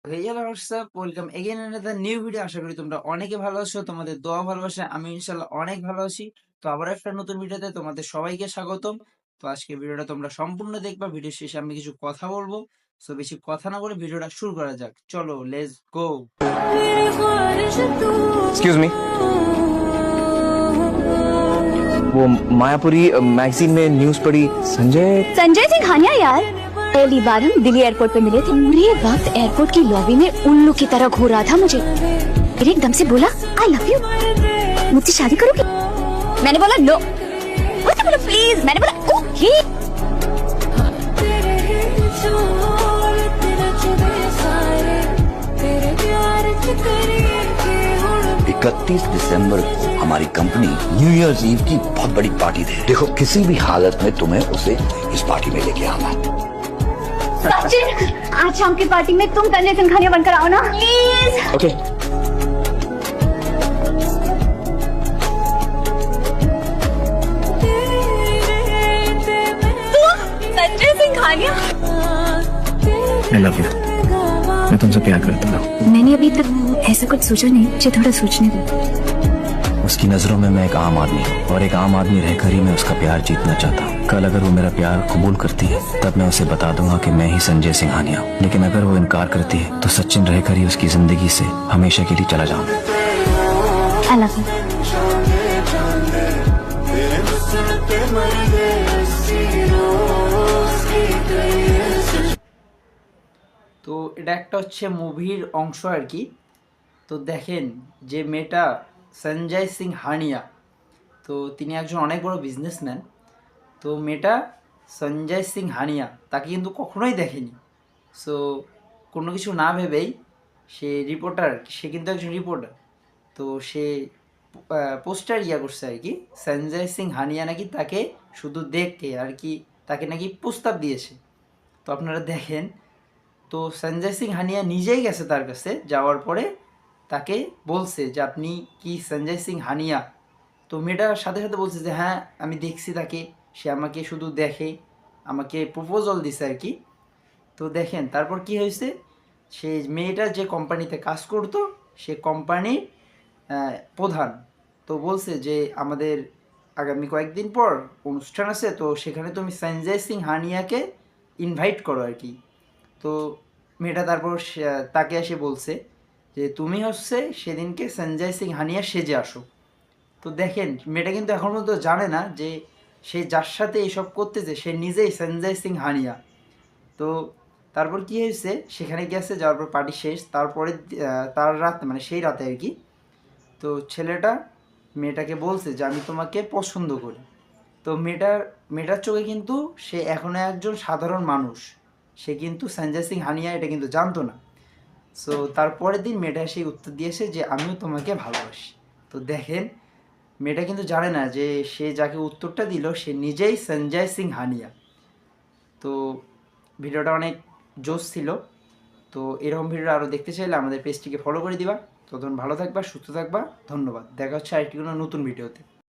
Hello WhatsApp, welcome again another new video. আশা করি তোমরা অনেকে ভালো আছো, তোমাদের দোয়া ভালোবাসা আমি ইনশাল্লাহ অনেক ভালো আছি। তো আবার একটা নতুন ভিডিওতে তোমাদের সবাইকে স্বাগতম। তো আজকে ভিডিওটা তোমরা সম্পূর্ণ দেখবা, ভিডিও শেষে আমি কিছু কথা বলবো। সো বেশি কথা না বলে ভিডিওটা শুরু করা যাক, চলো লেটস গো। एक्सक्यूज मी, वो मायापुरी मैगजीन में न्यूज पढ़ी संजय सिंघानिया यार, पहली बार हम दिल्ली एयरपोर्ट पे मिले थे। पूरे वक्त एयरपोर्ट की लॉबी में उल्लू की तरह घूर रहा था मुझे। फिर एकदम से बोला आई लव यू, मुझसे शादी करोगी? मैंने बोला नो। उसने बोला प्लीज, मैंने बोला ओके। 31 दिसंबर को हमारी कंपनी न्यू ईयर्स ईव की बहुत बड़ी पार्टी दे। देखो किसी भी हालत में तुम्हें उसे इस पार्टी में लेके आना है। सचिन, आज शाम की पार्टी में तुम संजय सिंघानिया बनकर आओ ना please. Okay. Sanjay Singhania, I love you, मैं तुमसे प्यार करता हूँ। मैंने अभी तक ऐसा कुछ सोचा नहीं, मुझे थोड़ा सोचने दो। उसकी नजरों में मैं एक आम आदमी हूँ और एक आम आदमी रहकर ही मैं उसका प्यार जीतना चाहता हूँ। कल अगर वो मेरा प्यार कबूल करती है तब मैं उसे बता दूंगा कि मैं ही संजय सिंघानिया हूँ। लेकिन अगर वो इनकार करती है तो सचिन रहकर ही उसकी जिंदगी से हमेशा के लिए चला जाऊंगा। I love you. তো এটা একটা হচ্ছে মুভির অংশ আর কি। তো দেখেন যে মেয়েটা সঞ্জয় সিংহানিয়া, তো তিনি একজন অনেক বড় বিজনেসম্যান। তো মেয়েটা সঞ্জয় সিংহানিয়া তাকে কিন্তু কখনোই দেখেনি। সো কোনো কিছু না ভেবেই সে রিপোর্টার, সে কিন্তু একজন রিপোর্টার। তো সে পোস্টার করছে আর কি, সঞ্জয় সিংহানিয়া নাকি তাকে শুধু দেখে আর কি, তাকে নাকি প্রস্তাব দিয়েছে। তো আপনারা দেখেন, তো সঞ্জয় সিংহানিয়া নিজেই গেছে তার কাছে, যাওয়ার পরে তাকে বলছে যে আপনি কি সঞ্জয় সিংহানিয়া? তো মেয়েটার সাথে সাথে বলছে যে হ্যাঁ আমি দেখছি তাকে, সে আমাকে শুধু দেখে, আমাকে প্রপোজাল দিছে আর কি। তো দেখেন তারপর কি হয়েছে, সে মেয়েটা যে কোম্পানিতে কাজ করতো সে কোম্পানির প্রধান তো বলছে যে আমাদের আগামী কয়েকদিন পর অনুষ্ঠান আছে, তো সেখানে তুমি সঞ্জয় সিংহানিয়াকে ইনভাইট করো আর কি। তো মেয়েটা তারপর তাকে এসে বলছে যে তুমি হচ্ছে সেদিনকে সঞ্জয় সিংহানিয়া সেজে আসো। তো দেখেন মেয়েটা কিন্তু এখন পর্যন্ত জানে না যে সে যার সাথে এসব করতেছে সে নিজেই সঞ্জয় সিংহানিয়া। তো তারপর কি হয়েছে, সেখানে গেছে, যাওয়ার পর পার্টি শেষ, তারপরে তার রাত মানে সেই রাতে আর কি। তো ছেলেটা মেয়েটাকে বলছে যে আমি তোমাকে পছন্দ করি। তো মেয়েটার চোখে কিন্তু সে এখনও একজন সাধারণ মানুষ, সে কিন্তু সঞ্জয় সিংহানিয়া এটা কিন্তু জানতো না। সো তারপরের দিন মেয়েটা সেই উত্তর দিয়েছে যে আমিও তোমাকে ভালোবাসি। তো দেখেন মেয়েটা কিন্তু জানে না যে সে যাকে উত্তরটা দিল সে নিজেই সঞ্জয় সিংহানিয়া। তো ভিডিওটা অনেক জোশ ছিল। তো এরকম ভিডিও আরও দেখতে চাইলে আমাদের পেজটিকে ফলো করে দিবা। তখন ভালো থাকবা, সুস্থ থাকবা, ধন্যবাদ। দেখা হচ্ছে আরেকটি কোনো নতুন ভিডিওতে।